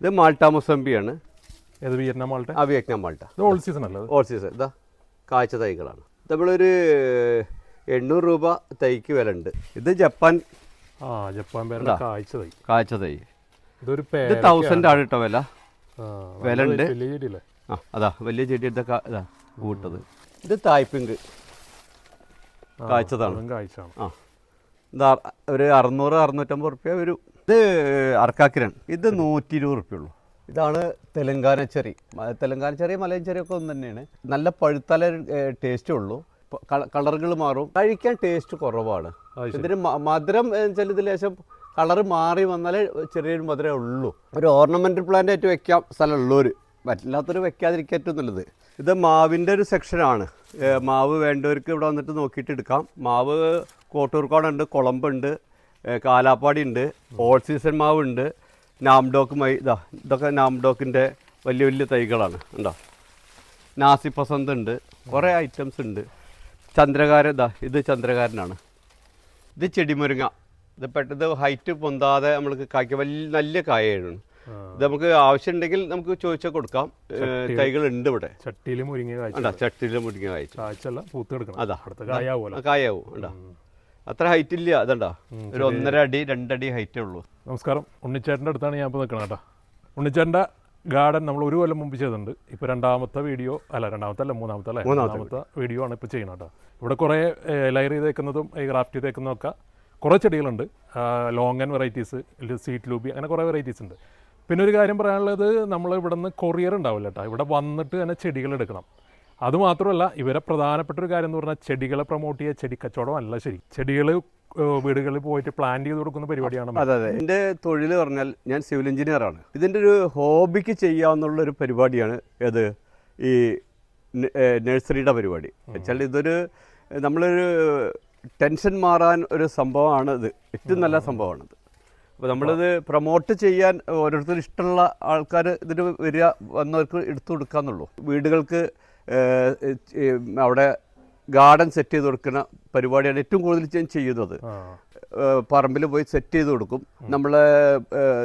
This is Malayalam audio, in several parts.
ഇത് മാൾട്ട മൊസംബിയാണ്. ഏത് വിയറ്റ്നാം മാൾട്ട? ആ വിയറ്റ്നാം മാൾട്ട. ഓൾ സീസൺ അല്ല? All season. ഇതാ കാഴ്ച തൈകളാണ്. നമ്മളൊരു 800 രൂപ തൈക്ക് വില ഉണ്ട്. ഇത് ജപ്പാൻ ജപ്പാൻ പേരുടെ കാഴ്ച തൈ. ഇതൊരു 1000 ആണ് കേട്ടോ വില. വില ഉണ്ട്. ആ അതാ വലിയ ചെടി ഇതാ കൂട്ടത്. ഇത് തായ്പിങ്ക് കാഴ്ചതാണ്. ആ ഇതാ ഒരു 600-650 റുപ്യ വരും. ഇത് അർക്കാക്കിരൺ. ഇത് 120 റുപ്യ ഉള്ളൂ. ഇതാണ് തെലങ്കാന ചെറി. തെലങ്കാന ചെറി മലയൻ ചെറിയൊക്കെ ഒന്ന് തന്നെയാണ്. നല്ല പഴുത്തല ടേസ്റ്റേ ഉള്ളൂ. കളറുകൾ മാറും. കഴിക്കാൻ ടേസ്റ്റ് കുറവാണ്. ഇതിന് മധുരം വെച്ചാൽ ഇതിൽ ലേശം കളറ് മാറി വന്നാൽ ചെറിയൊരു മധുരമേ ഉള്ളൂ. ഒരു ഓർണമെൻ്റൽ പ്ലാന്റ് ആയിട്ട് വെക്കാം സ്ഥലമുള്ളവർ, മറ്റില്ലാത്തൊരു വെക്കാതിരിക്കറ്റും നല്ലത്. ഇത് മാവിൻ്റെ ഒരു സെക്ഷനാണ്. മാവ് വേണ്ടവർക്ക് ഇവിടെ വന്നിട്ട് നോക്കിയിട്ട് എടുക്കാം. മാവ് കോട്ടൂർക്കോടുണ്ട്, കുളമ്പുണ്ട്, കാലാപ്പാടി ഉണ്ട്, ഓൾ സീസൺ മാവുണ്ട്, നാംഡോക്ക് ഇതൊക്കെ നാംഡോക്കിൻ്റെ വലിയ വലിയ തൈകളാണ്. ഉണ്ടോ? നാസി പസന്ത് ഉണ്ട്, കുറേ ഐറ്റംസ് ഉണ്ട്. ചന്ദ്രകാരൻ ഇത് ചന്ദ്രകാരനാണ്. ഇത് ചെടിമുരുങ്ങ. ഇത് പെട്ടെന്ന് ഹൈറ്റ് പൊന്താതെ നമ്മൾക്ക് കായ്ക്ക നല്ല കായാണ്. ഇത് നമുക്ക് ആവശ്യമുണ്ടെങ്കിൽ നമുക്ക് ചോദിച്ചാൽ കൊടുക്കാം. തൈകളുണ്ട് ഇവിടെ. ചട്ടിയിൽ മുരിങ്ങ കായ്ച്ചു. അതാ കായാവും. ഉണ്ടോ? അത്ര ഹൈറ്റ് ഇല്ല. അതുണ്ടോ? ഒരു 1.5 അടി 2 അടി ഹൈറ്റേ ഉള്ളൂ. നമസ്കാരം. ഉണ്ണിച്ചേട്ടൻ്റെ അടുത്താണ് ഞാൻ ഇപ്പോൾ നിൽക്കണം കേട്ടോ. ഉണ്ണിച്ചേട്ടൻ്റെ ഗാർഡൻ നമ്മൾ 1 കൊല്ലം മുമ്പ് ചെയ്തിട്ടുണ്ട്. ഇപ്പോൾ മൂന്നാമത്തെ വീഡിയോ ആണ് ഇപ്പോൾ ചെയ്യണം കേട്ടോ. ഇവിടെ കുറേ ലയർ ചെയ്തേക്കുന്നതും ഗ്രാഫ്റ്റ് ചെയ്തേക്കുന്നതൊക്കെ കുറേ ചെടികളുണ്ട്. ലോങ് ആൻഡ് വെറൈറ്റീസ്, സീറ്റ് ലൂബി, അങ്ങനെ കുറേ വെറൈറ്റീസ് ഉണ്ട്. പിന്നെ ഒരു കാര്യം പറയാനുള്ളത്, നമ്മൾ ഇവിടെ നിന്ന് കൊറിയർ ഉണ്ടാവില്ല കേട്ടോ. ഇവിടെ വന്നിട്ട് തന്നെ ചെടികൾ എടുക്കണം. അതുമാത്രമല്ല, ഇവരെ പ്രധാനപ്പെട്ട ഒരു കാര്യം എന്ന് പറഞ്ഞാൽ ചെടികളെ പ്രൊമോട്ട് ചെയ്യുക. ചെടി കച്ചവടം അല്ല, ശരി, ചെടികൾ വീടുകളിൽ പോയിട്ട് പ്ലാന്റ് ചെയ്ത് കൊടുക്കുന്ന പരിപാടിയാണ്. അതെ അതെ. എൻ്റെ തൊഴിൽ പറഞ്ഞാൽ ഞാൻ സിവിൽ എഞ്ചിനീയറാണ്. ഇതിൻ്റെ ഒരു ഹോബിക്ക് ചെയ്യാവുന്നുള്ളൊരു പരിപാടിയാണ് ഏത് ഈ നഴ്സറിയുടെ പരിപാടി. വെച്ചാൽ ഇതൊരു നമ്മളൊരു ടെൻഷൻ മാറാൻ ഒരു സംഭവമാണ്. ഇത് ഏറ്റവും നല്ല സംഭവമാണിത്. അപ്പോൾ നമ്മളിത് പ്രൊമോട്ട് ചെയ്യാൻ ഓരോരുത്തർ ഇഷ്ടമുള്ള ആൾക്കാർ ഇതിന് വരിക, വന്നവർക്ക് എടുത്തു കൊടുക്കാന്നുള്ളൂ. വീടുകൾക്ക് അവിടെ ഗാർഡൻ സെറ്റ് ചെയ്ത് കൊടുക്കുന്ന പരിപാടിയാണ് ഏറ്റവും കൂടുതൽ ഞാൻ ചെയ്യുന്നത്. പറമ്പിൽ പോയി സെറ്റ് ചെയ്ത് കൊടുക്കും. നമ്മളെ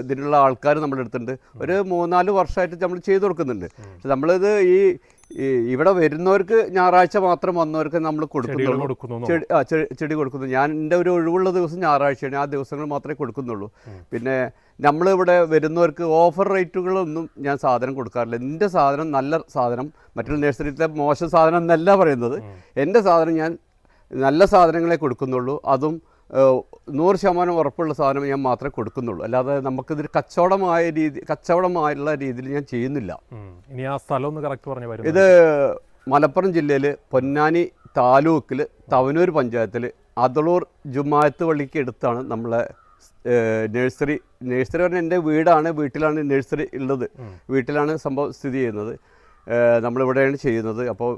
ഇതിനുള്ള ആൾക്കാർ നമ്മുടെ അടുത്തുണ്ട്. ഒരു 3-4 വർഷമായിട്ട് നമ്മൾ ചെയ്ത് കൊടുക്കുന്നുണ്ട്. പക്ഷെ നമ്മളിത് ഇവിടെ വരുന്നവർക്ക് ഞായറാഴ്ച മാത്രം വന്നവർക്ക് നമ്മൾ കൊടുക്കുന്നുള്ളൂ. ചെടി കൊടുക്കുന്നു. ഞാൻ എൻ്റെ ഒരു ഒഴിവുള്ള ദിവസം ഞായറാഴ്ചയാണ്. ആ ദിവസങ്ങൾ മാത്രമേ കൊടുക്കുന്നുള്ളൂ. പിന്നെ നമ്മളിവിടെ വരുന്നവർക്ക് ഓഫർ റേറ്റുകളൊന്നും ഞാൻ സാധനം കൊടുക്കാറില്ല. എൻ്റെ സാധനം നല്ല സാധനം, മറ്റുള്ള നഴ്സറിയിലെ മോശം സാധനം എന്നല്ല പറയുന്നത്. എൻ്റെ സാധനം ഞാൻ നല്ല സാധനങ്ങളെ കൊടുക്കുന്നുള്ളൂ. അതും 100% ഉറപ്പുള്ള സാധനം ഞാൻ മാത്രമേ കൊടുക്കുന്നുള്ളൂ. അല്ലാതെ നമുക്കിതൊരു കച്ചവടമായുള്ള രീതിയിൽ ഞാൻ ചെയ്യുന്നില്ല. ഇനി ആ സ്ഥലം ഒന്ന് കറക്റ്റ് പറഞ്ഞു. ഇത് മലപ്പുറം ജില്ലയിൽ പൊന്നാനി താലൂക്കിൽ തവനൂർ പഞ്ചായത്തിൽ അതളൂർ ജുമാഅത്ത് പള്ളിക്ക് അടുത്താണ് നമ്മളെ നഴ്സറി പറഞ്ഞാൽ എൻ്റെ വീടാണ്. വീട്ടിലാണ് നഴ്സറി ഉള്ളത്. വീട്ടിലാണ് സംഭവം സ്ഥിതി ചെയ്യുന്നത്. നമ്മളിവിടെയാണ് ചെയ്യുന്നത്. അപ്പോൾ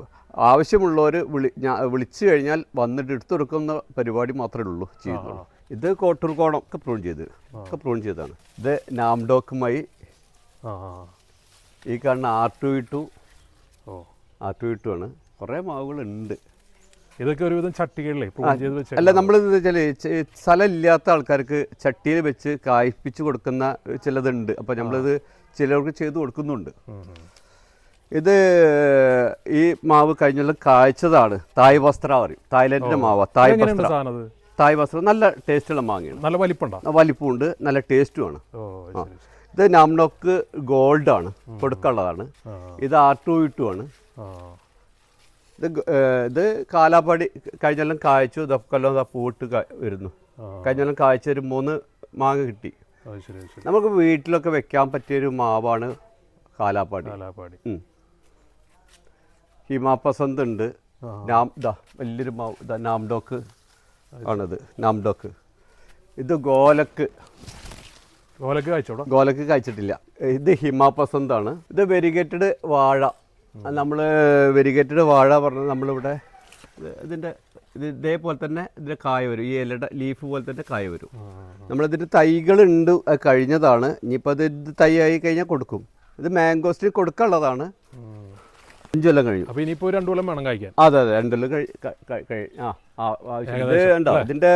ആവശ്യമുള്ളവർ വിളിച്ചു കഴിഞ്ഞാൽ വന്നിട്ട് എടുത്തു കൊടുക്കുന്ന പരിപാടി മാത്രമേ ഉള്ളൂ ചെയ്യുന്നുള്ളൂ. ഇത് കോട്ടൂർക്കോണം ഒക്കെ പ്രൂൺ ചെയ്തതാണ്. ഇത് നാംഡോക്കുമായി ഈ കാണുന്ന R2E2 ആണ്. കുറേ മാവുകളുണ്ട്. ഇതൊക്കെ ഒരുവിധം ചട്ടികളിലേ അല്ല, നമ്മളിത് വെച്ചാൽ സ്ഥലം ഇല്ലാത്ത ആൾക്കാർക്ക് ചട്ടിയിൽ വെച്ച് കായ്പിച്ച് കൊടുക്കുന്ന ചിലതുണ്ട്. അപ്പോൾ നമ്മളിത് ചിലർക്ക് ചെയ്ത് കൊടുക്കുന്നുണ്ട്. ഇത് ഈ മാവ് കഴിഞ്ഞുള്ള കായ്ച്ചതാണ്. തായ് വസ്ത്ര പറയും. തായ്ലൻഡിന്റെ മാവ് തായ് വസ്ത്ര. നല്ല ടേസ്റ്റുള്ള മാങ്ങയാണ്. നല്ല വലിപ്പമുണ്ട്, നല്ല ടേസ്റ്റുമാണ്. ഇത് നാംഡോക്ക് ഗോൾഡ് ആണ്, കൊടുക്കുള്ളതാണ്. ഇത് R2E2 ആണ്. ഇത് കാലാപ്പാടി കഴിഞ്ഞെല്ലാം കായ്ച്ചു. ഇതൊക്കെ പൂവിട്ട് വരുന്നു. കഴിഞ്ഞെല്ലാം കായ്ച്ച ഒരു 3 മാങ്ങ കിട്ടി. നമുക്ക് വീട്ടിലൊക്കെ വെക്കാൻ പറ്റിയൊരു മാവാണ് കാലാപ്പാടി. ഹിമാപസന്ത് ഉണ്ട്. വലിയൊരു മാവ് നാംഡോക്ക് ആണിത്. നാംഡോക്ക്. ഇത് ഗോലക്ക് കായ്ച്ചിട്ടില്ല. ഇത് ഹിമാപസന്താണ്. ഇത് വെരിഗേറ്റഡ് വാഴ. നമ്മൾ വെരിഗേറ്റഡ് വാഴ പറഞ്ഞാൽ നമ്മളിവിടെ ഇതേപോലെ തന്നെ ഇതിൻ്റെ കായ വരും. ഈ ഇലയുടെ ലീഫ് പോലെ തന്നെ കായ വരും. നമ്മളിതിൻ്റെ തൈകളുണ്ട്, കഴിഞ്ഞതാണ്. ഇനിയിപ്പോൾ ഇത് തൈ ആയി കഴിഞ്ഞാൽ കൊടുക്കും. ഇത് മാംഗോസ്റ്റിന് കൊടുക്കാനുള്ളതാണ്. 5 കൊല്ലം കഴിഞ്ഞു. അപ്പോൾ ഇനിയിപ്പോൾ 2 കൊല്ലം വേണം കഴിക്കാൻ. അതെ 2 കൊല്ലം ഉണ്ടോ? ഇതിൻ്റെ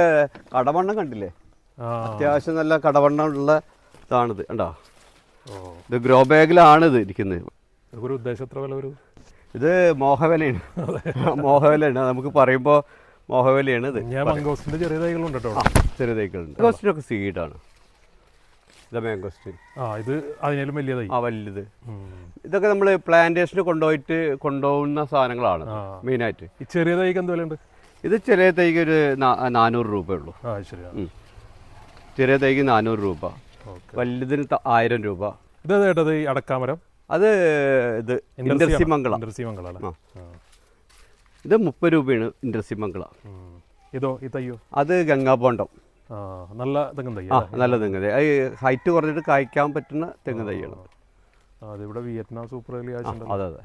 കടവണ്ണം കണ്ടില്ലേ? അത്യാവശ്യം നല്ല കടവണ്ണം ഉള്ള ഇതാണിത്. ഉണ്ടോ? ഓ ഇത് ഗ്രോ ബാഗിലാണ് ഇത് ഇരിക്കുന്നത്. ഒരു ഉദ്ദേശം എത്ര വില വരും? ഇത് മോഹവിലയാണ്. മോഹവിലയാണ്, നമുക്ക് പറയുമ്പോൾ മോഹവിലയാണ് ഇത്. ഞാൻ മംഗോസ്റ്റിൻ്റെ ചെറിയ തൈകളുണ്ട് കേട്ടോ. ചെറിയ തൈകളുണ്ട്. മാംഗോസ്റ്റിനൊക്കെ സീഡാണ്. ഇതാ മാംഗോസ്റ്റിൻ. ഇത് അതിനേലും വലിയ തൈ. വലുത്. ഇതൊക്കെ നമ്മൾ പ്ലാന്റേഷന് കൊണ്ടുപോകുന്ന സാധനങ്ങളാണ് മെയിനായിട്ട്. ഈ ചെറിയ തൈക്ക് എന്ത് വിലയുണ്ട്? ഇത് ചെറിയ തൈക്ക് ഒരു 400 രൂപയുള്ളൂ. ശരിയാണ്. ചെറിയ തൈക്ക് 400 രൂപ, വലുതിന് 1000 രൂപ. ഇത് കേട്ടത് ഈ അടക്കാമരം? അത് ഇത് ഇൻഡർസിമംഗള. ഇത് 30 രൂപയാണ് ഇൻഡർസിമംഗള. ഇതോ ഈ തയ്യോ? അത് ഗംഗാബോണ്ടം. നല്ല തെങ്ങ് തൈ. നല്ല തെങ്ങ് തൈ. ഹൈറ്റ് കുറഞ്ഞിട്ട് കായ്ക്കാൻ പറ്റുന്ന തെങ്ങ് തൈയാണ്. അതിവിടെ വിയറ്റ്നാം സൂപ്പർ ഏർലി അതെ അതെ.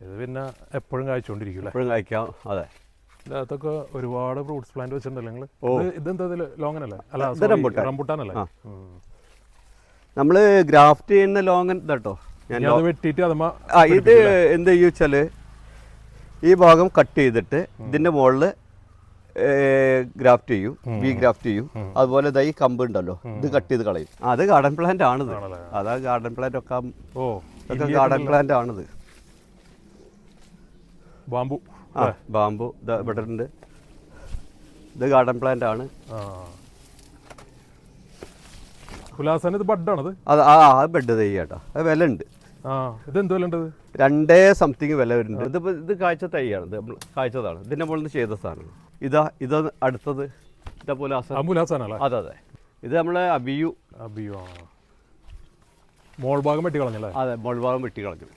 ഇത് പിന്നെ എപ്പോഴും കായ്ച്ചുകൊണ്ടിരിക്കും. എപ്പോഴും കായ്ക്കാം. അതെ. ഇതിനകത്തൊക്കെ ഒരുപാട് ഫ്രൂട്ട്സ് പ്ലാന്റ് വെച്ചിട്ടുണ്ടല്ലോ നിങ്ങൾ. ഇതെന്താ ലോങ്ങനല്ലേ? അല്ല റംബുട്ടാനല്ലേ? നമ്മൾ ഗ്രാഫ്റ്റ് ചെയ്യുന്ന ലോങ്ങൻ ഇതാട്ടോ. ഞാൻ വെട്ടിയിട്ട് ഇത് എന്ത് ചെയ്യുക വെച്ചാൽ ഈ ഭാഗം കട്ട് ചെയ്തിട്ട് ഇതിൻ്റെ മുകളിൽ ഗ്രാഫ്റ്റ് ചെയ്യും, ഗ്രാഫ്റ്റ് ചെയ്യും. അതുപോലെ ഇതാ ഈ കമ്പ് ഉണ്ടല്ലോ, ഇത് കട്ട് ചെയ്ത് കളയും. അത് ഗാർഡൻ പ്ലാന്റ് ആണിത്. അതാ ഗാർഡൻ പ്ലാന്റ് ഒക്കെ. ഗാർഡൻ പ്ലാന്റ് ആണിത്. ബാമ്പു. ബാമ്പു ഇവിടെ ഉണ്ട്. ഇത് ഗാർഡൻ പ്ലാന്റ് ആണ്. ഇത് ബഡാണത്? അത് ബെഡ് തൈയാട്ടോ. അത് വില ഉണ്ട്. ഇതെന്ത് വില ഉണ്ട്? 2 സംതിങ് വില വരുന്നുണ്ട്. ഇത് കാഴ്ച തൈയാണ്. ഇത് കാഴ്ചതാണ്. ഇതിന്റെ മുകളിൽ നിന്ന് ചെയ്ത സാധനം. ഇത് അടുത്തത് ഇതേപോലെ. അതെ അതെ. ഇത് നമ്മളെ അബിയു. മോൾ ഭാഗം വെട്ടി കളഞ്ഞല്ലേ? അതെ, മോൾ ഭാഗം വെട്ടി കളഞ്ഞു.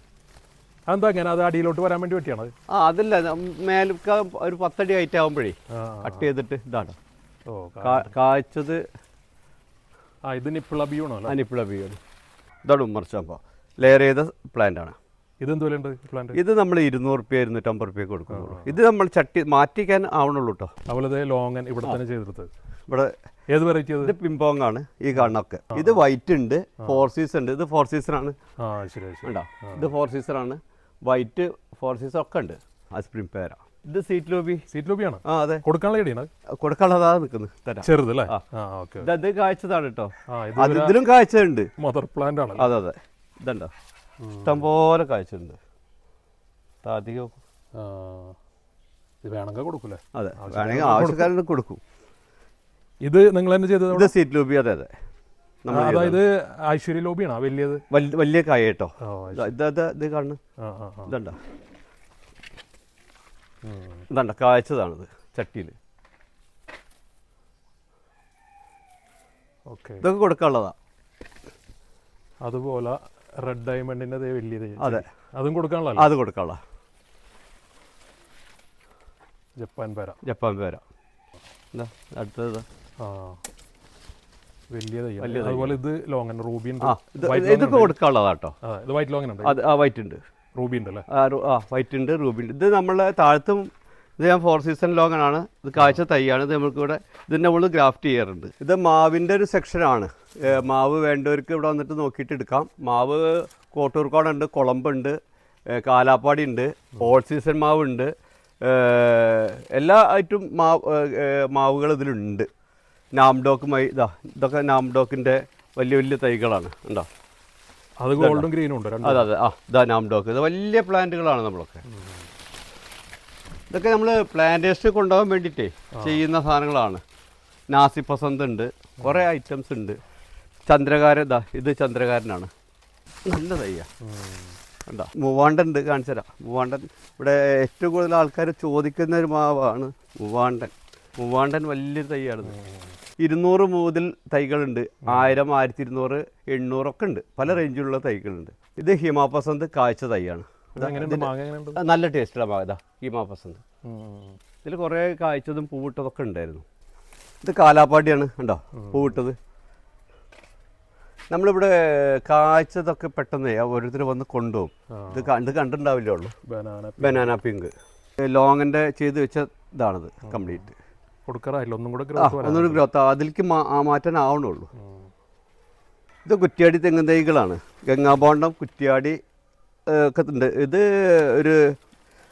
അതെന്താ അങ്ങനെ? അത് അടിയിലോട്ട് വരാൻ വേണ്ടി വെട്ടിയാണ്? അതല്ല, മേൽക്ക ഒരു 10 അടി ഹൈറ്റ് ആകുമ്പോഴേ കട്ട് ചെയ്തിട്ട് ഇതാണ് കായ്ച്ചത്. ഇത് നിപ്പിൾ അബിയാണോ? നിപ്പിൾ അബിയാണ്. ഇതാണ് ഉമ്മർച്ചാമ്പ. ലെയർ ചെയ്ത പ്ലാന്റ് ആണ്. ഇതെന്ത് വിലയുണ്ട് പ്ലാന്റ്? ഇത് നമ്മൾ 200 രൂപ 250 രൂപ കൊടുക്കുന്നുള്ളൂ. ഇത് നമ്മൾ ചട്ടി മാറ്റിക്കാൻ ആവണുള്ളൂ കേട്ടോ. അതുപോലെ ലോങ്ങൻ ഇവിടെ തന്നെ ചെയ്തെടുത്തത്. ഇവിടെ ഏത് വെറൈറ്റി? ഇത് പിമ്പോങ് ആണ് ഈ കാണുന്നൊക്കെ. ഇത് വൈറ്റ് ഉണ്ട്, 4 സീസൺ ഉണ്ട്. ഇത് 4 സീസൺ ആണ്. ഉണ്ടോ? ഇത് 4 സീസൺ ആണ്. വൈറ്റ് 4 സീസൺ ഒക്കെ ഉണ്ട്. സ്പ്രിംഗ് പേര. ഇത് സീറ്റ് ലോബി. സീറ്റ് ലോബിയാണ്. അതെ. കൊടുക്കാനുള്ള ചെടിയാണ്. കൊടുക്കാനുള്ളതാ നിൽക്കുന്നത്. തരാം. ചെറുതല്ലേ? ഇത് കായ്ച്ചതാണ് കേട്ടോ. ഇതിലും കായ്ച്ചതുണ്ട്. മദർ പ്ലാന്റ് ആണ്. അതെ അതെ. ഇതുണ്ടോ? ഇഷ്ടംപോലെ കായ്ച്ചിട്ടുണ്ട്. അധികം വേണമെങ്കിൽ കൊടുക്കൂലേ? അതെ, വേണമെങ്കിൽ ആവശ്യക്കാരന് കൊടുക്കും. ഇത് നിങ്ങൾ തന്നെ ചെയ്തത്? ഇത് സീറ്റ് ലോബി. അതെ അതെ. അതായത് ഐശ്വര്യ ലോബിയാണോ? വലിയത് വലിയ കായ കേട്ടോ. ഇത് കാണുന്നു. ഇതുണ്ടോ? ഇതുണ്ടോ? കായ്ച്ചതാണിത് ചട്ടിയിൽ. ഇതൊക്കെ കൊടുക്കാനുള്ളതാ. അതുപോലെ റെഡ് ഡയമണ്ടിന്റെ വലിയത്. അതെ, അതും കൊടുക്കാനുള്ള. അത് കൊടുക്കാനുള്ള. ജപ്പാൻ പേര. ജപ്പാൻ പേര. അടുത്തത് വലിയ തൈ. അതുപോലെ ഇത് ലോങ്ങൻ റൂബി. ഇതൊക്കെ കൊടുക്കാനുള്ളതാട്ടോ. ഇത് വൈറ്റ് ലോങ്ങൻ ഉണ്ട്. വൈറ്റ് ഉണ്ട്. റൂബി ഉണ്ട് അല്ലേ? വൈറ്റ് ഉണ്ട്, റൂബി ഉണ്ട്. ഇത് നമ്മളെ താഴത്തും ഇത് ഞാൻ 4 സീസൺ ലോങ്ങൻ ആണ്. ഇത് കാഴ്ച തൈയാണ്. ഇത് നമുക്കിവിടെ ഇതിൻ്റെ മുകളിൽ ഗ്രാഫ്റ്റ് ചെയ്യാറുണ്ട്. ഇത് മാവിൻ്റെ ഒരു സെക്ഷനാണ്. മാവ് വേണ്ടവർക്ക് ഇവിടെ വന്നിട്ട് നോക്കിയിട്ട് എടുക്കാം. മാവ് കോട്ടൂർക്കോടുണ്ട്, കുളമ്പുണ്ട്, കാലാപ്പാടി ഉണ്ട്, ഓൾ സീസൺ മാവുണ്ട്. എല്ലാ ഐറ്റം മാവുകൾ ഇതിലുണ്ട്. നാംഡോക്ക് ഇതൊക്കെ നാംഡോക്കിൻ്റെ വലിയ വലിയ തൈകളാണ്. ഉണ്ടോ? അത് ഗോൾഡും ഗ്രീനും ഉണ്ട്. അതെ അതെ. ഇതാ നാംഡോക്ക്. ഇത് വലിയ പ്ലാന്റുകളാണ് നമ്മളൊക്കെ. ഇതൊക്കെ നമ്മൾ പ്ലാന്റേഷൻ കൊണ്ടുപോകാൻ വേണ്ടിയിട്ടേ ചെയ്യുന്ന സാധനങ്ങളാണ്. നാസി പസന്ത് ഉണ്ട്, കുറേ ഐറ്റംസ് ഉണ്ട്. ചന്ദ്രകാരൻ. ഇത് ചന്ദ്രകാരനാണ്. നല്ല തയ്യ. ഉണ്ടോ? മൂവാണ്ടൻ ഉണ്ട്, കാണിച്ചു തരാം. മൂവാണ്ടൻ ഇവിടെ ഏറ്റവും കൂടുതൽ ആൾക്കാർ ചോദിക്കുന്ന ഒരു മാവാണ് മൂവാണ്ടൻ. മൂവാണ്ടൻ വലിയൊരു തൈയാണ്. 200 മുതൽ തൈകളുണ്ട്. 1000, 1200, 800 ഒക്കെ ഉണ്ട്. പല റേഞ്ചിലുള്ള തൈകളുണ്ട്. ഇത് ഹിമാപസന്ത് കാഴ്ച തൈയാണ്. നല്ല ടേസ്റ്റുള്ള മാവ്. ഹിമാപസന്ത്. ഇതിൽ കുറേ കായ്ച്ചതും പൂവിട്ടതൊക്കെ ഉണ്ടായിരുന്നു. ഇത് കാലാപ്പാടിയാണ്. ഉണ്ടോ? പൂവിട്ടത്. നമ്മളിവിടെ കായ്ച്ചതൊക്കെ പെട്ടെന്ന് ഓരോരുത്തർ വന്ന് കൊണ്ടുപോകും. ഇത് കണ്ടിട്ടുണ്ടാവില്ലേ ഉള്ളൂ. ബനാന പിങ്ക് ലോങ്ങിൻ്റെ ചെയ്ത് വെച്ച ഇതാണിത്. കംപ്ലീറ്റ് ഒന്നുകൂടി ഗ്രോത്ത് അതിലേക്ക് മാറ്റാൻ ആവണുള്ളൂ. ഇത് കുറ്റ്യാടി തെങ്ങ് തൈകളാണ്. ഗംഗാബോണ്ടം, കുറ്റ്യാടി ഒക്കെ ഉണ്ട്. ഇത് ഒരു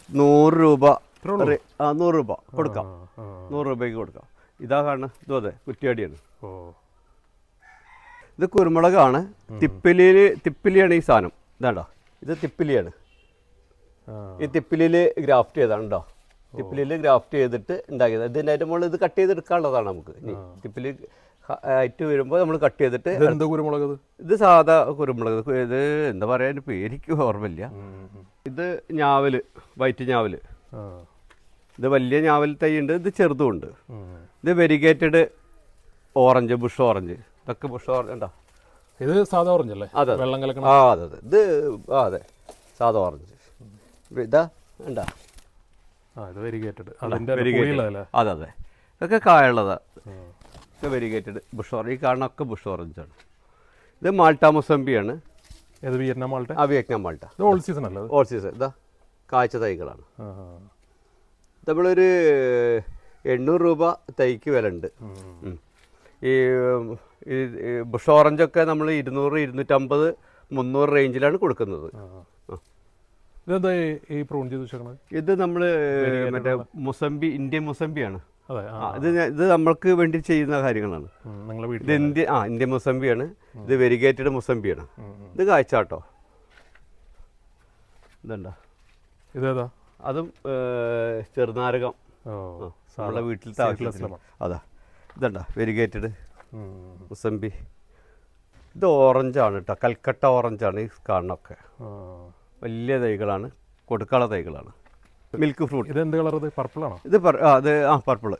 100 രൂപ. 100 രൂപ കൊടുക്കാം. 100 രൂപയ്ക്ക് കൊടുക്കാം. ഇതാ കാണുന്നത്. ഇതും അതെ, കുറ്റ്യാടിയാണ്. ഇത് കുരുമുളകാണ്. തിപ്പിലിയാണ് ഈ സാധനം. ഇതാണ്ടോ, ഇത് തിപ്പിലിയാണ്. ഈ തിപ്പിലിയിൽ ഗ്രാഫ്റ്റ് ചെയ്താണ് കേട്ടോ. തിപ്പിലിയിൽ ഗ്രാഫ്റ്റ് ചെയ്തിട്ട് ഉണ്ടാക്കിയത്. ഇതിൻ്റെ മുകളിൽ ഇത് കട്ട് ചെയ്തെടുക്കാനുള്ളതാണ് നമുക്ക്. ഇനി തിപ്പിലി ആയിട്ട് വരുമ്പോൾ നമ്മൾ കട്ട് ചെയ്തിട്ട്. എന്താ കുരുമുളക്? ഇത് സാധാ കുരുമുളക്. ഇത് എന്താ പറയുക, എൻ്റെ പേരിക്ക് ഓർമ്മയില്ല. ഇത് ഞാവൽ, വൈറ്റ് ഞാവൽ. ഇത് വലിയ ഞാവൽ തൈ ഉണ്ട്, ഇത് ചെറുതുമുണ്ട്. ഇത് വെരിഗേറ്റഡ് ഓറഞ്ച്, ബുഷ് ഓറഞ്ച്. ഇതൊക്കെ ബുഷ് ഓറഞ്ച് ഉണ്ടോ? ഇത് സാധാ ഓറഞ്ച് അല്ലേ? അതെ, വെള്ളം കലക്കണം. അതെ. ഇത് അതെ, സാധാ ഓറഞ്ച്. ഇതാ ഉണ്ടാ, ഇത് വെരിഗേറ്റഡ്. അതെ. ഇതൊക്കെ കായുള്ളതാ. ഇത് വെരിഗേറ്റഡ് ബുഷ് ഓറഞ്ച്. ഈ കാണുന്നൊക്കെ ബുഷ് ഓറഞ്ചാണ്. ഇത് മാൾട്ട മുസംബിയാണ്. ഇത് വിയറ്റ്നാം മാൾട്ട. Vietnam Malta. ഇത് ഓൾ സീസൺ അല്ല? All season. ഇതാ കാഴ്ച തൈകളാണ്. നമ്മളൊരു 800 രൂപ തൈക്ക് വില ഉണ്ട്. ഈ ബുഷ് ഓറഞ്ചൊക്കെ നമ്മൾ 200, 250, 300 റേഞ്ചിലാണ് കൊടുക്കുന്നത്. ഇതെന്താ ഈ പ്രൂൺ ചെയ്ത് വെച്ചേക്കണത്? ഇത് നമ്മൾ മറ്റേ മുസംബി, ഇന്ത്യൻ മുസംബിയാണ്. അതെ. ഇത് നമ്മൾക്ക് വേണ്ടി ചെയ്യുന്ന കാര്യങ്ങളാണ്. ഇത് ഇന്ത്യൻ മുസംബിയാണ്. ഇത് വെരിഗേറ്റഡ് മുസംബിയാണ്. ഇത് കാഴ്ചാട്ടോ. ഇതുണ്ടോ? ഇതേതാ? അതും ചെറുനാരകം. നമ്മളെ വീട്ടിലത്തെ ആവശ്യത്തിന്. അതാ, ഇതുണ്ടോ വെരിഗേറ്റഡ് മുസംബി. ഇത് ഓറഞ്ചാണ് കേട്ടോ, കൽക്കട്ട ഓറഞ്ചാണ് ഈ കാണുന്നൊക്കെ. വലിയ തൈകളാണ്, കൊടുക്കാള തൈകളാണ്. Milk fruit. ഇത് എന്ത് കളർ? പർപ്പിളാണോ? ഇത് പർപ്പിള്.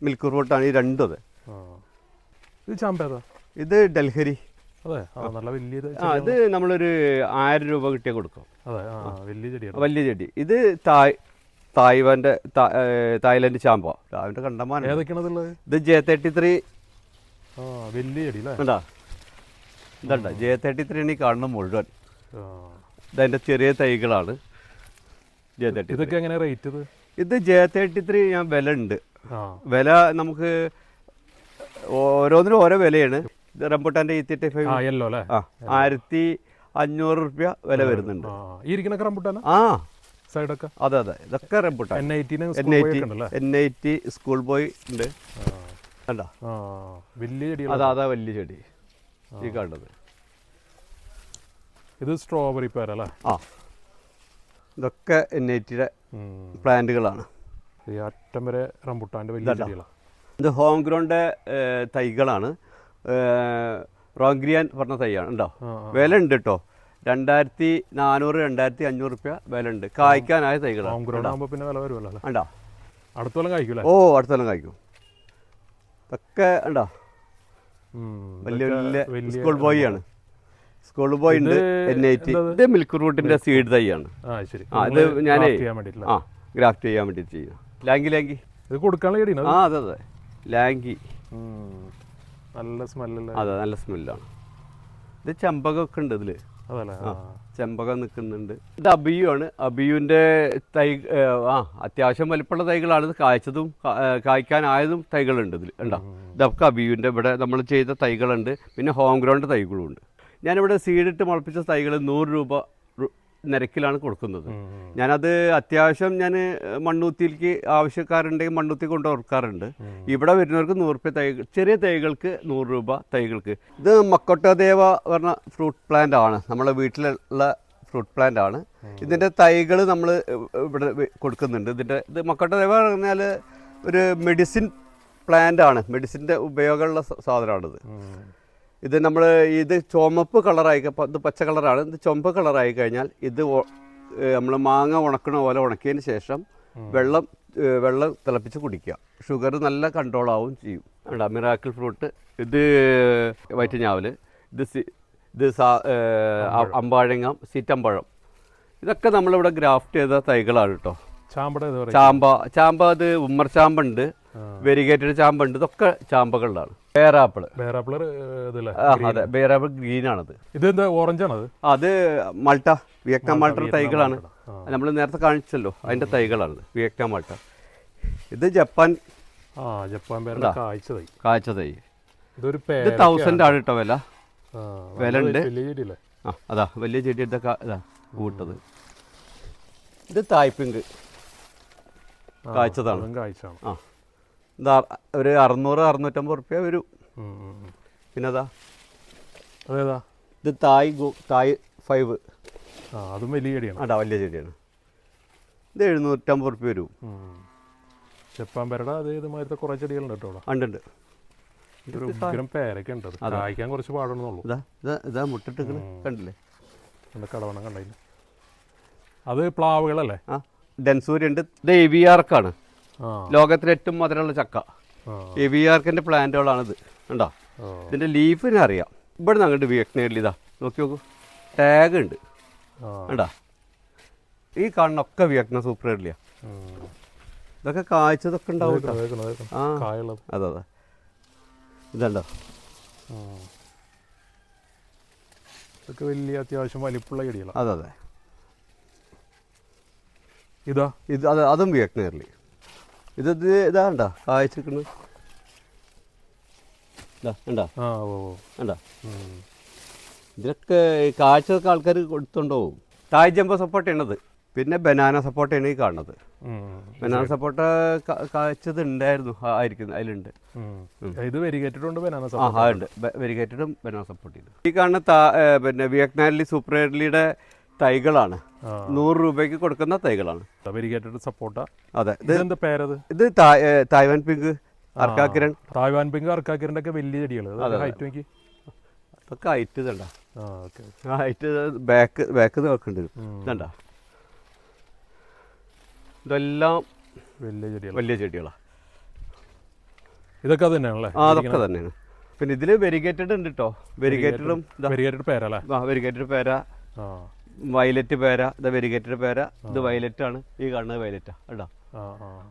മിൽക്ക് ഫ്രൂട്ടാണ് ഈ രണ്ടും. അത് ഇത് ചാമ്പേതാ? ഇത് ഡൽഹരി. അതെ, നല്ല വലിയ. ഇത് നമ്മളൊരു 1000 രൂപ കിട്ടിയാൽ കൊടുക്കും. അതെ, വലിയ ചെടിയാണ്. വലിയ ചെടി. ഇത് തായ്ലൻഡ് ചാമ്പ. അതിൻ്റെ കണ്ടമാനം. ഏതൊക്കെയാണുള്ളത്? ഇത് J33. വലിയ ചെടി അല്ലേ? ഇതണ്ട J33 ആണ് ഈ കാണുന്ന മുഴുവൻ. ഇതതിൻ്റെ ചെറിയ തൈകളാണ് J33. ഇതൊക്കെ എങ്ങനെ റേറ്റ്? ഇത് J33 ഞാൻ വില ഉണ്ട്. വില നമുക്ക് ഓരോന്നിനും ഓരോ വിലയാണ്. ഇത് റംബുട്ടാൻ്റെ 1500 രൂപ വില വരുന്നുണ്ട്. സൈഡൊക്കെ അതെ, ഇതൊക്കെ റംബുട്ടാൻ. N80 സ്കൂൾ ബോയ് ഉണ്ട്. കണ്ടോ? വലിയ ചെടി. അതാ വലിയ ചെടി ഈ കണ്ടത്. ഇത് സ്ട്രോബെറി പേരല്ലേ? ഇതൊക്കെ N80യുടെ പ്ലാന്റുകളാണ്. ഈ അറ്റം വരെ റംബുട്ടാൻ്റെ വലിയ ചെടികളാണ്. ഇത് ഹോം ഗ്രൗണ്ട് തൈകളാണ്. റോങ്ഗ്രിയാൻ പറഞ്ഞ തൈയാണ്. ഉണ്ടോ? വില ഉണ്ട് കേട്ടോ. 2400, 2500 രൂപ വില ഉണ്ട്. കായ്ക്കാനായ തൈകളാണ്. ഉണ്ടോ? അടുത്ത കൊല്ലം കായ്ക്കും. അടുത്ത കൊല്ലം കായ്ക്കും. ഇതൊക്കെ ഉണ്ടോ? വലിയ വലിയ സ്കൂൾ ബോയ് ആണ്. സ്കൂൾ ബോയ് ഉണ്ട്. N80. ഇത് മിൽക്ക് ഫ്രൂട്ടിന്റെ സീഡ് തൈയാണ്. ഇത് ഞാനേ ഗ്രാഫ്റ്റ് ചെയ്യാൻ വേണ്ടി ചെയ്യും. ലാങ്കി ഇത് കൊടുക്കാനുള്ള ചെടിയാണ്. അതെ, ലാങ്കി. നല്ല സ്മെല്ല്. അതെ, നല്ല സ്മെല്ലാണ്. ഇത് ചെമ്പകമൊക്കെ ഉണ്ട് ഇതില്. ചെമ്പകം നിൽക്കുന്നുണ്ട്. ഇത് അബിയു ആണ്. അബിയുവിൻ്റെ തൈ അത്യാവശ്യം വലിപ്പമുള്ള തൈകളാണ്. ഇത് കായ്ച്ചതും കായ്ക്കാനായതും തൈകളുണ്ട് ഇതിൽ. ഉണ്ടോ? ഇതൊക്കെ അബിയുവിൻ്റെ ഇവിടെ നമ്മൾ ചെയ്ത തൈകളുണ്ട്. പിന്നെ ഹോം ഗ്രൗണ്ട് തൈകളും ഉണ്ട്. ഞാനിവിടെ സീഡിട്ട് മുളപ്പിച്ച തൈകൾ 100 രൂപ നിരക്കിലാണ് കൊടുക്കുന്നത്. ഞാനത് അത്യാവശ്യം ഞാൻ മണ്ണൂത്തിയിലേക്ക് ആവശ്യക്കാരുണ്ടെങ്കിൽ മണ്ണൂത്തി കൊണ്ട് കൊടുക്കാറുണ്ട്. ഇവിടെ വരുന്നവർക്ക് 100 രൂപ തൈകൾ, ചെറിയ തൈകൾക്ക് 100 രൂപ തൈകൾക്ക്. ഇത് മക്കോട്ടദേവ പറഞ്ഞ ഫ്രൂട്ട് പ്ലാന്റ് ആണ്. നമ്മളെ വീട്ടിലുള്ള ഫ്രൂട്ട് പ്ലാന്റ് ആണ്. ഇതിൻ്റെ തൈകൾ നമ്മൾ ഇവിടെ കൊടുക്കുന്നുണ്ട്. ഇത് മക്കോട്ടദേവ പറഞ്ഞാൽ ഒരു മെഡിസിൻ പ്ലാന്റ് ആണ്. മെഡിസിൻ്റെ ഉപയോഗമുള്ള സാധനമാണിത്. ഇത് നമ്മൾ ചുമപ്പ് കളറായി, ഇത് പച്ച കളറാണ്. ഇത് ചുമപ്പ് കളറായി കഴിഞ്ഞാൽ ഇത് നമ്മൾ മാങ്ങ ഉണക്കണ പോലെ ഉണക്കിയതിന് ശേഷം വെള്ളം തിളപ്പിച്ച് കുടിക്കുക. ഷുഗർ നല്ല കൺട്രോൾ ആവും ചെയ്യും. വേണ്ട മിറാക്കിൾ ഫ്രൂട്ട്. ഇത് വൈറ്റ് ഞാവൽ. ഇത് അമ്പാഴങ്ങ, സീറ്റമ്പഴം. ഇതൊക്കെ നമ്മളിവിടെ ഗ്രാഫ്റ്റ് ചെയ്ത തൈകളാണ് കേട്ടോ. ചാമ്പ അത് ഉമ്മർ ചാമ്പുണ്ട്, വെരിഗേറ്റഡ് ചാമ്പുണ്ട്. ഇതൊക്കെ ചാമ്പകളിലാണ്. ബേറാപ്പിൾ അതെ, ബേറാപ്പിൾ ഗ്രീൻ ആണത്. ഇത് ഓറഞ്ചാണത്. അത് മാൾട്ട, വിയറ്റ്നാം മാൾട്ട തൈകളാണ്. നമ്മൾ നേരത്തെ കാണിച്ചല്ലോ, അതിന്റെ തൈകളാണ് വിയറ്റ്നാം മാൾട്ട. ഇത് ജപ്പാൻ കാഴ്ച തൈ. ഇത് 1000 ആണ് കേട്ടോ വില. വില ഉണ്ട്. അതാ വലിയ ചെടി ഇതാ കൂട്ടത്. ഇത് തായ്പിങ്ക് കാഴ്ചതാണ്. ഇതാ ഒരു 600-650 റുപ്യ വരും. പിന്നെ അതാ അതേതാ? ഇത് തായ് 5. ആ അതും വലിയ ചെടിയാണ്. ആടാ വലിയ ചെടിയാണ്. ഇത് 750 റുപ്യ വരും. ജപ്പാൻ പേരട അത് ഇതുമാതിരത്തെ കുറേ ചെടികളുണ്ട് കേട്ടോ അവിടെ. ഉണ്ട്. ഒരു ഉഗ്രം പേരൊക്കെ ഉണ്ട്. അത് കായ്ക്കാൻ കുറച്ച് പാടുന്നുള്ളൂ. ഇതാ മുട്ടിട്ട് കണ്ടില്ലേ? എൻ്റെ കടവണം കണ്ടില്ല. അത് പ്ലാവുകളല്ലേ? ആ ഡെൻസൂരി ഉണ്ട്. ഇത് AVRക്കാണ്, ലോകത്തിലെ ഏറ്റവും മധുരമുള്ള ചക്ക. AVRക്കിൻ്റെ പ്ലാന്റുകളാണിത്. ഉണ്ടോ? ഇതിൻ്റെ ലീഫിനെ അറിയാം. ഇവിടെ നിന്ന് അങ്ങോട്ട് വിയറ്റ്നാമിൽ ഇതാ നോക്കി നോക്കൂ, ടാഗ് ഉണ്ട്. ഉണ്ടോ? ഈ കാണുന്നൊക്കെ വിയറ്റ്നാം സൂപ്പർ ഇഡ്ലിയാ. ഇതൊക്കെ കായ്ച്ചതൊക്കെ ഉണ്ടാവും. ആ അതെ അതെ. ഇതുണ്ടോ? ഇതൊക്കെ വലിയ അത്യാവശ്യം വലിപ്പുള്ള ചെടികളാണ്. അതെ അതെ. ഇത് അതും വിയറ്റ്നാമിൽ. ഇതാ ഉണ്ടോ കായ്ച്ചിരിക്കുന്നത്? ഉണ്ടോ? ഉണ്ടോ? ഇതിനൊക്കെ കാഴ്ചയൊക്കെ ആൾക്കാർ കൊടുത്തുകൊണ്ടുപോകും. തായ് ജംബോ സപ്പോർട്ടയാണത്. പിന്നെ ബനാന സപ്പോർട്ടയാണ് ഈ കാണുന്നത്. ബനാന സപ്പോർട്ട കാഴ്ചത് ഉണ്ടായിരുന്നു, ആയിരിക്കും അതിലുണ്ട്. ഇത് വെരിഗേറ്റഡ് ബനാന ഉണ്ട്. വെരിഗേറ്റഡും ബനാന സപ്പോർട്ട് ചെയ്തു. ഈ കാണുന്ന പിന്നെ വിയറ്റ്നാമിലി സൂപ്പർ ഇഡ്ലിയുടെ തൈകളാണ്. 100 രൂപയ്ക്ക് കൊടുക്കുന്ന തൈകളാണ്. വെരിഗേറ്റഡ് സപ്പോർട്ട. അതെ. ഇത് തായ്വാൻ പിങ്ക്, അർക്കാക്കിരൺ. തായ്വാൻ പിങ്ക് അർക്കാക്കിരൻ്റെ ഒക്കെ വലിയ ചെടികൾ. ഹൈറ്റ് അതൊക്കെ ഹൈറ്റ് ഇതണ്ട. ഹൈറ്റ് ബാക്ക് നോക്കുന്നുണ്ട്. ഇതണ്ട. ഇതെല്ലാം വലിയ ചെടികളാണ്. ഇതൊക്കെ തന്നെയാണല്ലേ? അതൊക്കെ തന്നെയാണ്. പിന്നെ ഇതിൽ വെരിഗേറ്റഡ് ഉണ്ട് കേട്ടോ. വെരിഗേറ്റഡും വെരിഗേറ്റഡ് പേര അല്ലേ? വെരിഗേറ്റഡ് പേര, വയലറ്റ് പേര. ഇത് വെരിഗേറ്റഡ് പേര. ഇത് വയലറ്റ് ആണ്. ഈ കാണുന്നത് വയലറ്റാ. കേട്ടോ?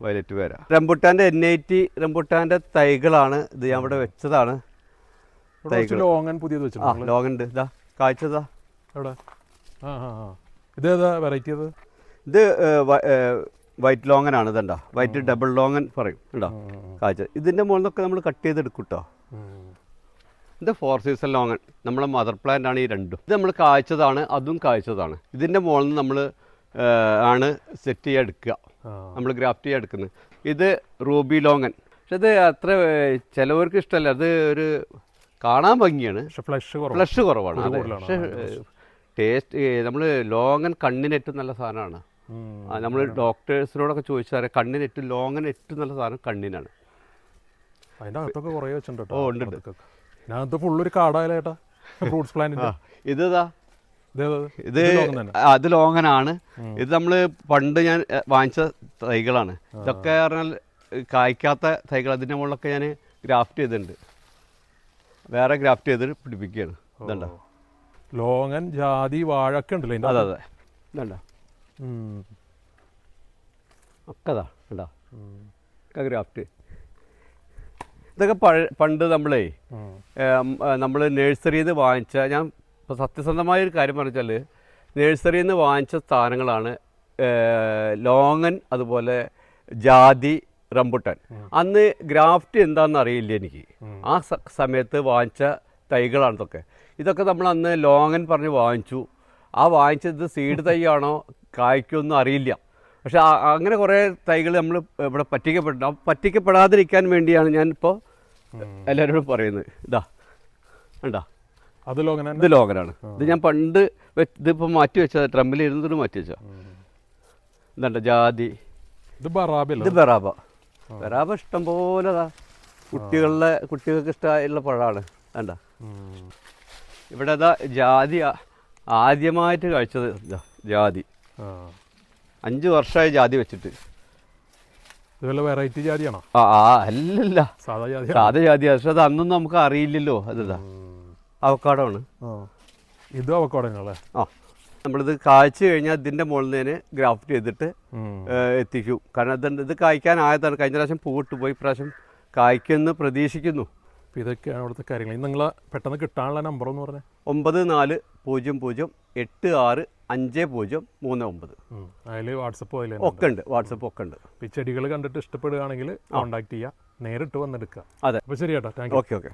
വയലറ്റ് പേര. റംബുട്ടാൻ്റെ NIT റംബുട്ടാൻ്റെ തൈകളാണ്. ഇത് ഞാൻ ഇവിടെ വെച്ചതാണ്. ലോങ്ങൻ പുതിയത് വെച്ചിട്ടുണ്ട്. ലോങ്ങൻ ഉണ്ട്. ഇതാ കാഴ്ചതാ എവിടെ? ഇതേതാ വെറൈറ്റി? ഇത് വൈറ്റ് ലോങ്ങനാണ്. ഇതുണ്ടോ? വൈറ്റ് ഡബിൾ ലോങ്ങൻ പറയും. ഉണ്ടോ കാഴ്ച? ഇതിൻ്റെ മുകളിൽ നിന്നൊക്കെ നമ്മൾ കട്ട് ചെയ്തെടുക്കും കേട്ടോ. ഇത് 4 സീസൺ ലോങ്ങൻ, നമ്മളെ മദർ പ്ലാന്റ് ആണ് ഈ രണ്ടും. ഇത് നമ്മൾ കാഴ്ചതാണ്, അതും കാഴ്ചതാണ്. ഇതിൻ്റെ മുകളിൽ നിന്ന് നമ്മൾ ആണ് സെറ്റ് ചെയ്യാൻ എടുക്കുക, നമ്മൾ ഗ്രാഫ്റ്റ് ചെയ്യാൻ എടുക്കുന്നത്. ഇത് റൂബി ലോങ്ങൻ. പക്ഷെ ഇത് അത്ര ചിലവർക്ക് ഇഷ്ടമല്ല. അത് ഒരു കാണാൻ ഭംഗിയാണ്, ഫ്ലഷ് കുറവാണ്. പക്ഷേ ടേസ്റ്റ് നമ്മൾ ലോങ്ങൻ കണ്ണിന് ഏറ്റവും നല്ല സാധനമാണ്. നമ്മൾ ഡോക്ടേഴ്സിനോടൊക്കെ ചോദിച്ചാൽ കണ്ണിന് ഏറ്റവും ലോങ്ങൻ ഏറ്റവും നല്ല സാധനം കണ്ണിനാണ്. അതിൻ്റെ അകത്തൊക്കെ കുറേ വെച്ചിട്ടുണ്ട്. ഉണ്ട്. ഇതിനകത്ത് ഫുള്ളൊരു കാടായാലേട്ടാ ഫ്രൂട്ട്സ് പ്ലാന്റ്. ഇത് അത് ലോങ്ങനാണ്. ഇത് നമ്മൾ പണ്ട് ഞാൻ വാങ്ങിച്ച തൈകളാണ്. ഇതൊക്കെ പറഞ്ഞാൽ കായ്ക്കാത്ത തൈകൾ. അതിൻ്റെ മുകളിലൊക്കെ ഞാൻ ഗ്രാഫ്റ്റ് ചെയ്തിട്ടുണ്ട്. വേറെ ഗ്രാഫ്റ്റ് ചെയ്തിട്ട് പിടിപ്പിക്കുകയാണ്. ഇതുണ്ടോ? ലോങ്ങൻ, ജാതി, വാഴൊക്കെ ഉണ്ടല്ലോ. അതെ അതെ. ഇതുണ്ടോ? ഒക്കെതാ ഉണ്ടോ? ഒക്കെ ഗ്രാഫ്റ്റ്. ഇതൊക്കെ പണ്ട് നമ്മൾ നഴ്സറിയിൽ നിന്ന് വാങ്ങിച്ച, ഞാൻ ഇപ്പോൾ സത്യസന്ധമായൊരു കാര്യം പറഞ്ഞാൽ നഴ്സറിയിൽ നിന്ന് വാങ്ങിച്ച സ്ഥാനങ്ങളാണ് ലോങ്ങൻ, അതുപോലെ ജാതി, റംബുട്ടാൻ. അന്ന് ഗ്രാഫ്റ്റ് എന്താണെന്ന് അറിയില്ല എനിക്ക്. ആ സമയത്ത് വാങ്ങിച്ച തൈകളാണ് ഇതൊക്കെ നമ്മൾ അന്ന് ലോങ്ങൻ പറഞ്ഞ് വാങ്ങിച്ചു. ആ വാങ്ങിച്ചത് സീഡ് തൈയാണോ കായ്ക്കൊന്നും അറിയില്ല. പക്ഷെ അങ്ങനെ കുറേ തൈകൾ നമ്മൾ ഇവിടെ പറ്റിക്കപ്പെടാതിരിക്കാൻ വേണ്ടിയാണ് ഞാനിപ്പോൾ എല്ലാവരോടും പറയുന്നത്. ഇതാ ഉണ്ടോ? ഇത് ലോങ്ങനാണ്. ഇത് ഞാൻ പണ്ട് ഇതിപ്പോൾ മാറ്റി വെച്ചത്, ട്രമ്പിൽ ഇരുന്നിട്ട് മാറ്റി വെച്ചാൽ. ഇതുണ്ട് ജാതി. ഇത് ബറാബ ഇഷ്ടം പോലെ കുട്ടികൾക്ക് ഇഷ്ടമായുള്ള പഴമാണ്. വേണ്ട ഇവിടെ ജാതി ആദ്യമായിട്ട് കഴിച്ചത് ജാതി. 5 വർഷമായി ജാതി വെച്ചിട്ട്. വെറൈറ്റി ജാതിയാണോ? അല്ലല്ല, സാധാ ജാതി. പക്ഷെ അത് അന്നൊന്നും നമുക്ക് അറിയില്ലല്ലോ. അതാ അവക്കാടോ ആണ്. ഇത് അവക്കാടോ അല്ലേ? നമ്മളിത് കായ്ച്ചു കഴിഞ്ഞാൽ ഇതിൻ്റെ മുകളിൽ നിന്ന് ഗ്രാഫ്റ്റ് ചെയ്തിട്ട് എത്തിക്കും. കാരണം ഇത് കായ്ക്കാനായതാണ്. കഴിഞ്ഞ പ്രാവശ്യം പൂവിട്ട് പോയി, പ്രാവശ്യം കായ്ക്കുമെന്ന് പ്രതീക്ഷിക്കുന്നു. ഇതൊക്കെയാണ് അവിടുത്തെ കാര്യങ്ങൾ. നിങ്ങൾ പെട്ടെന്ന് കിട്ടാനുള്ള നമ്പർ എന്ന് പറഞ്ഞാൽ 9400565039. അതിൽ വാട്സപ്പ് ഒക്കെ ഉണ്ട്. വാട്സപ്പ് ഒക്കെ ഉണ്ട്. ഈ ചെടികൾ കണ്ടിട്ട് ഇഷ്ടപ്പെടുകയാണെങ്കിൽ കോൺടാക്ട് ചെയ്യുക, നേരിട്ട് വന്നെടുക്കുക. അതെ. അപ്പോൾ ശരി കേട്ടോ, താങ്ക് യു. ഓക്കെ.